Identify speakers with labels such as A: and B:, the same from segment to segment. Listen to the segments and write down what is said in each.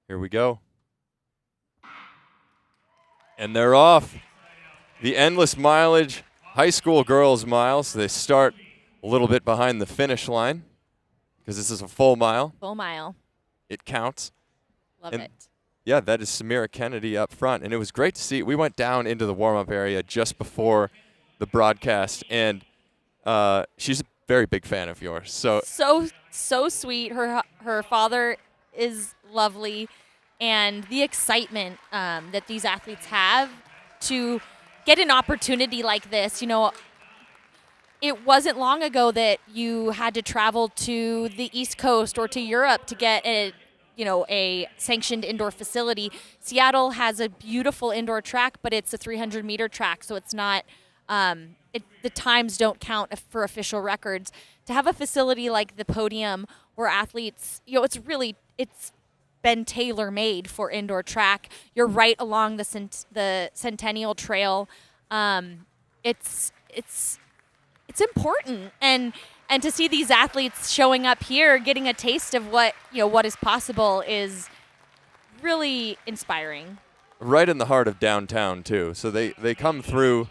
A: Here we go. And they're off. The endless mileage high school girls miles. They start a little bit behind the finish line because this is a full mile.
B: Full mile.
A: It counts.
B: Love it.
A: Yeah, that is Samira Kennedy up front. And it was great to see. We went down into the warm-up area just before the broadcast, and she's a very big fan of yours.
B: So sweet. Her father is lovely, and the excitement that these athletes have to get an opportunity like this. You know, it wasn't long ago that you had to travel to the East Coast or to Europe to get a sanctioned indoor facility. Seattle has a beautiful indoor track, but it's a 300-meter track, so it's not the times don't count for official records. To have a facility like the Podium where athletes, it's been tailor-made for indoor track. You're right along the Centennial Trail. It's important, and to see these athletes showing up here, getting a taste of what is possible, is really inspiring.
A: Right in the heart of downtown too. So they come through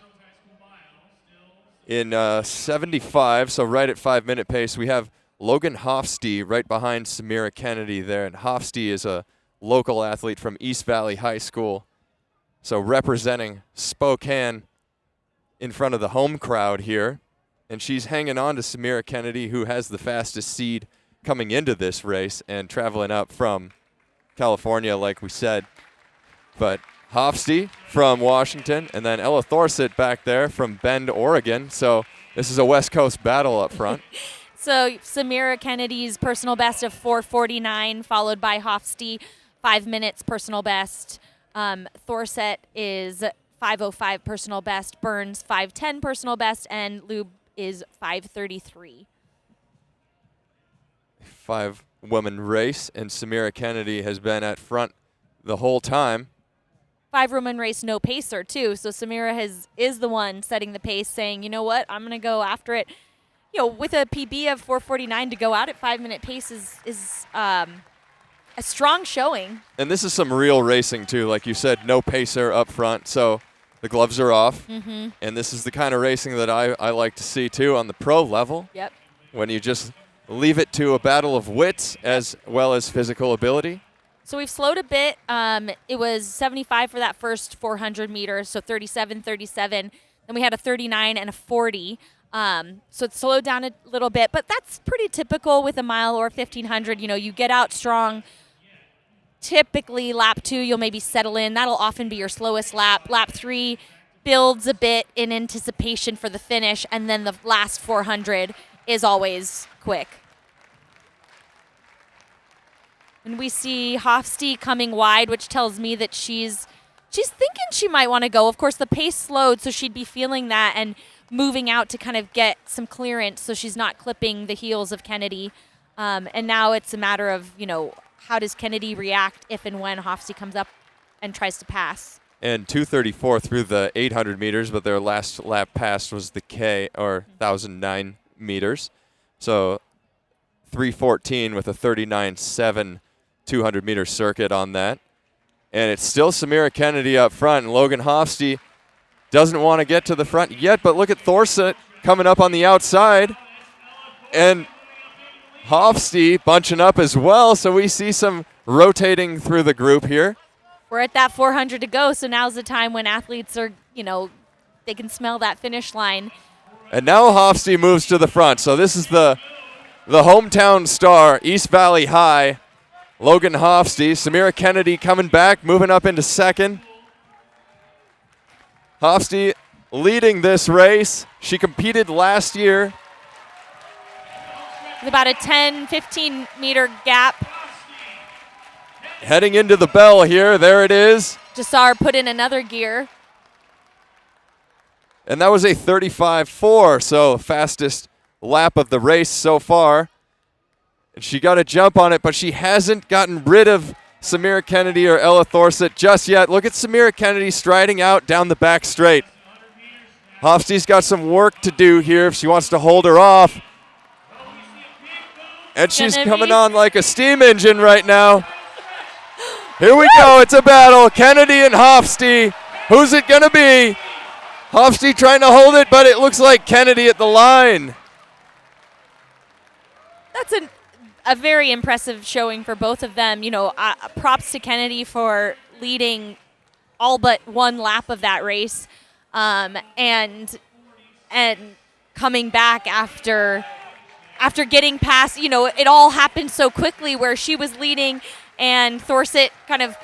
A: in 75, so right at 5-minute pace. We have Logan Hofste right behind Samira Kennedy there, and Hofste is a local athlete from East Valley High School, so representing Spokane in front of the home crowd here. And she's hanging on to Samira Kennedy, who has the fastest seed coming into this race and traveling up from California, like we said. But Hofste from Washington, and then Ella Thorsett back there from Bend, Oregon. So this is a West Coast battle up front.
B: So Samira Kennedy's personal best of 4:49, followed by Hofste, 5 minutes personal best. Thorsett is 5:05 personal best. Burns 5:10 personal best, and Lube is 5:33.
A: 5-woman race, and Samira Kennedy has been at front the whole time.
B: 5-woman race, no pacer too. So Samira is the one setting the pace, saying, you know what, I'm going to go after it. With a PB of 4:49 to go out at 5-minute pace is a strong showing.
A: And this is some real racing too, like you said, no pacer up front. So the gloves are off, and this is the kind of racing that I like to see too on the pro level.
B: Yep.
A: When you just leave it to a battle of wits as well as physical ability.
B: So we've slowed a bit. It was 75 for that first 400 meters, so 37, 37. Then we had a 39 and a 40. So it slowed down a little bit, but that's pretty typical with a mile or 1,500. You get out strong. Typically, lap 2, you'll maybe settle in. That'll often be your slowest lap. Lap 3 builds a bit in anticipation for the finish, and then the last 400 is always quick. And we see Hofste coming wide, which tells me that she's thinking she might want to go. Of course, the pace slowed, so she'd be feeling that and moving out to kind of get some clearance so she's not clipping the heels of Kennedy. And now it's a matter of, how does Kennedy react if and when Hofste comes up and tries to pass?
A: And 2:34 through the 800 meters, but their last lap passed was the K, or 1,009 meters. So 3:14 with a 39.7 200-meter circuit on that. And it's still Samira Kennedy up front, and Logan Hofste doesn't want to get to the front yet, but look at Thorsett coming up on the outside. And Hofste bunching up as well, so we see some rotating through the group here.
B: We're at that 400 to go, so now's the time when athletes are, they can smell that finish line.
A: And now Hofste moves to the front, so this is the hometown star, East Valley High, Logan Hofste. Samira Kennedy coming back, moving up into second. Hofste leading this race. She competed last year.
B: With about a 10, 15-meter gap.
A: Heading into the bell here. There it is.
B: Jassar put in another gear.
A: And that was a 35.4, so fastest lap of the race so far. And she got a jump on it, but she hasn't gotten rid of Samira Kennedy or Ella Thorsett just yet. Look at Samira Kennedy striding out down the back straight. Hofste's got some work to do here if she wants to hold her off. And she's coming on like a steam engine right now. Here we go. It's a battle. Kennedy and Hofsty. Who's it going to be? Hofsty trying to hold it, but it looks like Kennedy at the line.
B: That's a very impressive showing for both of them. You know, props to Kennedy for leading all but one lap of that race, and coming back after getting past. You know, it all happened so quickly where she was leading and Thorset kind of